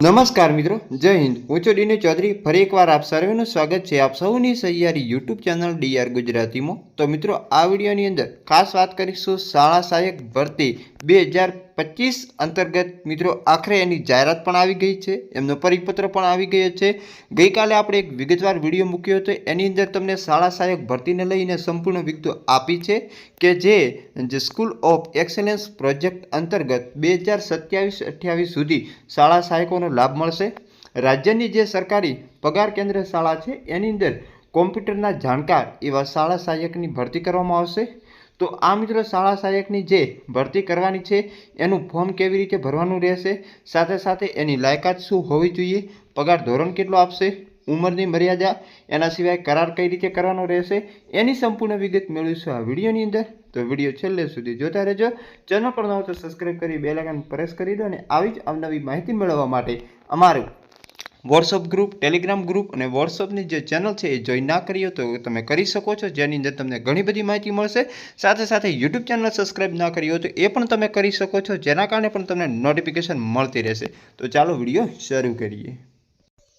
નમસ્કાર મિત્રો, જય હિન્દ। હું છું ડીને ચૌધરી। ફરી એકવાર આપ સર્વેનું સ્વાગત છે આપ સૌની સહિયારી યુટ્યુબ ચેનલ ડીઆર ગુજરાતીમાં। તો મિત્રો, આ વિડીયોની અંદર ખાસ વાત કરીશું શાળા સહાયક ભરતી 2025 અંતર્ગત। મિત્રો, આખરે એની જાહેરાત પણ આવી ગઈ છે, એમનો પરિપત્ર પણ આવી ગયો છે। ગઈકાલે આપણે એક વિગતવાર વિડીયો મૂક્યો હતો, એની અંદર તમને શાળા સહાયક ભરતીને લઈને સંપૂર્ણ વિગતો આપી છે કે જે સ્કૂલ ઓફ એક્સેલન્સ પ્રોજેક્ટ અંતર્ગત 2027-28 સુધી શાળા સહાયકોનો લાભ મળશે। રાજ્યની જે સરકારી પગાર કેન્દ્ર શાળા છે એની અંદર કોમ્પ્યુટરના જાણકાર એવા શાળા સહાયકની ભરતી કરવામાં આવશે। તો આ મિત્રો, શાળા સહાયકની જે ભરતી કરવાની છે એનું ફોર્મ કેવી રીતે ભરવાનું રહેશે, સાથે સાથે એની લાયકાત શું હોવી જોઈએ, પગાર ધોરણ કેટલો આપશે, ઉંમરની મર્યાદા, એના સિવાય કરાર કઈ રીતે કરવાનો રહેશે, એની સંપૂર્ણ વિગત મેળવીશું આ વિડીયોની અંદર। તો વિડીયો છેલ્લે સુધી જોતા રહેજો। ચેનલ પર નવો તો સબસ્ક્રાઈબ કરી બેલ આઇકન પ્રેસ કરી દો અને આવી જ અવનવી માહિતી મેળવવા માટે અમારું વોટ્સઅપ ગ્રુપ, ટેલિગ્રામ ગ્રુપ અને વોટ્સઅપની જે ચેનલ છે એ જોઈન ના કરી હોય તો તમે કરી શકો છો, જેની અંદર તમને ઘણી બધી માહિતી મળશે। સાથે સાથે યુટ્યુબ ચેનલ સબસ્ક્રાઈબ ના કરી હોય તો એ પણ તમે કરી શકો છો, જેના કારણે પણ તમને નોટિફિકેશન મળતી રહેશે। તો ચાલો વિડીયો શરૂ કરીએ।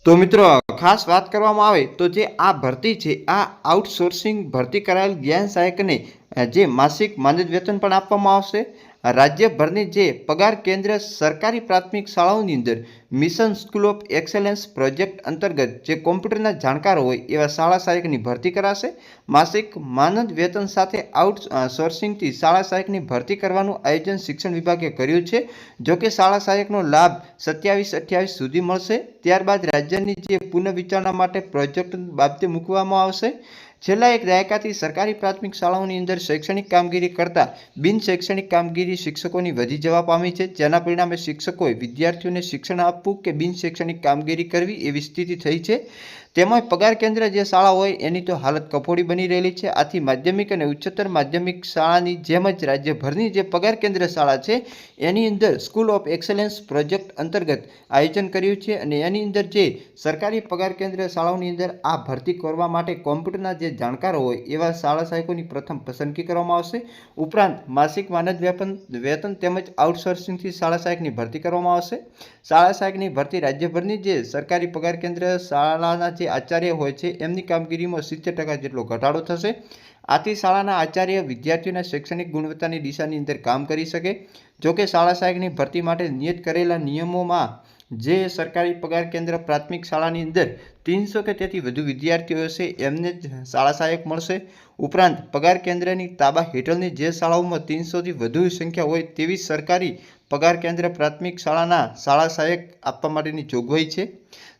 તો મિત્રો, ખાસ વાત કરવામાં આવે તો જે આ ભરતી છે આ આઉટસોર્સિંગ ભરતી કરાયેલ જ્ઞાન સહાયકને જે માસિક માનદ વેતન પણ આપવામાં આવશે। રાજ્યભરની જે પગાર કેન્દ્ર સરકારી પ્રાથમિક શાળાઓની અંદર mission school of excellence project અંતર્ગત જે કોમ્પ્યુટરના જાણકાર હોય એવા શાળા સહાયકની ભરતી કરાશે। માસિક માનદ વેતન સાથે આઉટસોર્સિંગથી શાળા સહાયકની ભરતી કરવાનું આયોજન શિક્ષણ વિભાગે કર્યું છે। જોકે શાળા સહાયકનો લાભ 27-28 સુધી મળશે, ત્યારબાદ રાજ્યની જે પુનઃવિચારણા માટે પ્રોજેક્ટ બાબતે મૂકવામાં આવશે। છેલ્લા એક દાયકાથી સરકારી પ્રાથમિક શાળાઓની અંદર શૈક્ષણિક કામગીરી કરતા બિન શૈક્ષણિક કામગીરી શિક્ષકોની વધી જવા પામી છે, જેના પરિણામે શિક્ષકોએ વિદ્યાર્થીઓને શિક્ષણ આપવું કે બિન શૈક્ષણિક કામગીરી કરવી એવી સ્થિતિ થઈ છે। તેમાં પગાર કેન્દ્ર જે શાળા હોય એની તો હાલત કફોડી બની રહેલી છે। આથી માધ્યમિક અને ઉચ્ચતર માધ્યમિક શાળાની જેમ જ રાજ્યભરની જે પગાર કેન્દ્ર શાળા છે એની અંદર સ્કૂલ ઓફ એક્સેલન્સ પ્રોજેક્ટ અંતર્ગત આયોજન કર્યું છે અને એની અંદર જે સરકારી પગાર કેન્દ્ર શાળાઓની અંદર આ ભરતી કરવા માટે કોમ્પ્યુટરના જે જાણકાર હોય એવા શાળા સહાયકોની પ્રથમ પસંદગી કરવામાં આવશે। ઉપરાંત માસિક માનદ વેતન તેમજ આઉટસોર્સિંગથી શાળા સહાયકની ભરતી કરવામાં આવશે। શાળા સહાયકની ભરતી રાજ્યભરની જે સરકારી પગાર કેન્દ્ર શાળાના જે આચાર્ય હોય છે એમની કામગીરીમાં 70% જેટલો ઘટાડો થશે। આથી શાળાના આચાર્ય વિદ્યાર્થીઓના શૈક્ષણિક ગુણવત્તાની દિશાની અંદર કામ કરી શકે। જોકે શાળા સહાયકની ભરતી માટે નિયત કરેલા નિયમોમાં જે સરકારી પગાર કેન્દ્ર પ્રાથમિક શાળાની અંદર 300 કે તેથી વધુ વિદ્યાર્થીઓ હશે એમને જ શાળા સહાયક મળશે। ઉપરાંત પગાર કેન્દ્રની તાબા હેઠળની જે શાળાઓમાં 300થી વધુ સંખ્યા હોય તેવી સરકારી પગાર કેન્દ્ર પ્રાથમિક શાળાના શાળા સહાયક આપવા માટેની જોગવાઈ છે।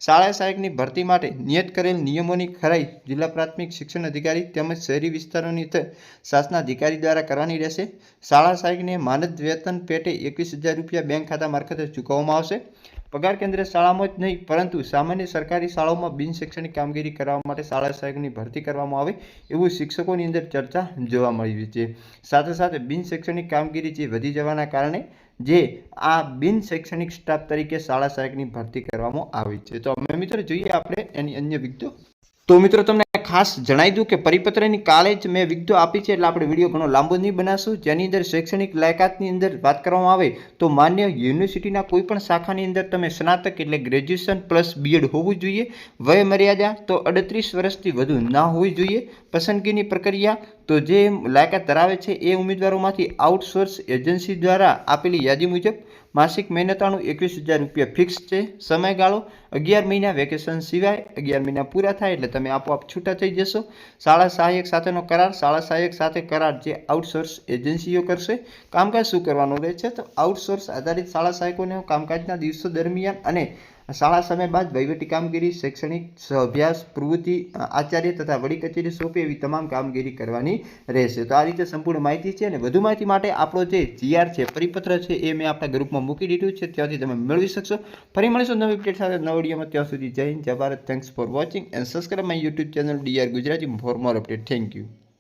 શાળા સહાયકની ભરતી માટે નિયત કરેલ નિયમોની ખરાઈ જિલ્લા પ્રાથમિક શિક્ષણ અધિકારી તેમજ શહેરી વિસ્તારોની શાસના અધિકારી દ્વારા કરવાની રહેશે। શાળા સહાયકને માનદ વેતન પેટે 21,000 રૂપિયા બેંક ખાતા મારફતે ચૂકવવામાં આવશે। પગાર કેન્દ્ર શાળામાં જ નહીં પરંતુ સામાન્ય સરકારી શાળાઓમાં બિન શૈક્ષણિક કામગીરી કરવા માટે શાળા સહાયકની ભરતી કરવામાં આવે એવું શિક્ષકોની અંદર ચર્ચા જોવા મળી છે। સાથે સાથે બિન શૈક્ષણિક કામગીરી જે વધી જવાના કારણે જે આ બિન શૈક્ષણિક સ્ટાફ તરીકે શાળા સહાયકની ભરતી કરવામાં આવી છે। તો અમે મિત્રો જોઈએ આપણે એની અન્ય વિગતો। તો મિત્રો, તમને ખાસ જણાવી દઉં કે પરિપત્રની કાલે જ મેં વિગતો આપી છે, એટલે આપણે વિડીયો ઘણો લાંબો નહીં બનાવશું। જેની અંદર શૈક્ષણિક લાયકાતની અંદર વાત કરવામાં આવે તો માન્ય યુનિવર્સિટીના કોઈ પણ શાખાની અંદર તમે સ્નાતક એટલે ગ્રેજ્યુએશન પ્લસ બીએડ હોવું જોઈએ। વય મર્યાદા તો 38 વર્ષથી વધુ ના હોવી જોઈએ। પસંદગીની પ્રક્રિયા તો જે લાયકાત ધરાવે છે એ ઉમેદવારોમાંથી આઉટસોર્સ એજન્સી દ્વારા આપેલી યાદી મુજબ માસિક મહેનતાણું 21,000 રૂપિયા ફિક્સ છે। સમયગાળો 11 મહિના, વેકેશન સિવાય 11 મહિના પૂરા થાય એટલે તમે આપોઆપ છૂટા થઈ જશો। શાળા સહાયક સાથેનો કરાર, શાળા સહાયક સાથે કરાર જે આઉટસોર્સ એજન્સીઓ કરશે। કામકાજ શું કરવાનું રહે છે તો આઉટસોર્સ આધારિત શાળા સહાયકોને કામકાજના દિવસો દરમિયાન અને શાળા સમય બાદ વહીવટી કામગીરી, શૈક્ષણિક અભ્યાસ, પ્રવૃત્તિ, આચાર્ય તથા વડી કચેરી સોંપે એવી તમામ કામગીરી કરવાની રહેશે। તો આ રીતે સંપૂર્ણ માહિતી છે અને વધુ માહિતી માટે આપણો જે જીઆર છે, પરિપત્ર છે એ મેં આપણા ગ્રુપમાં મૂકી દીધું છે, ત્યાંથી તમે મેળવી શકશો। ફરી મળીશું નવી અપડેટ સાથે નવા વિડીયોમાં। ત્યાં સુધી જય હિન્દ, જય Bharat. Thanks for watching and subscribe my YouTube channel DR Gujarati for more update. Thank you.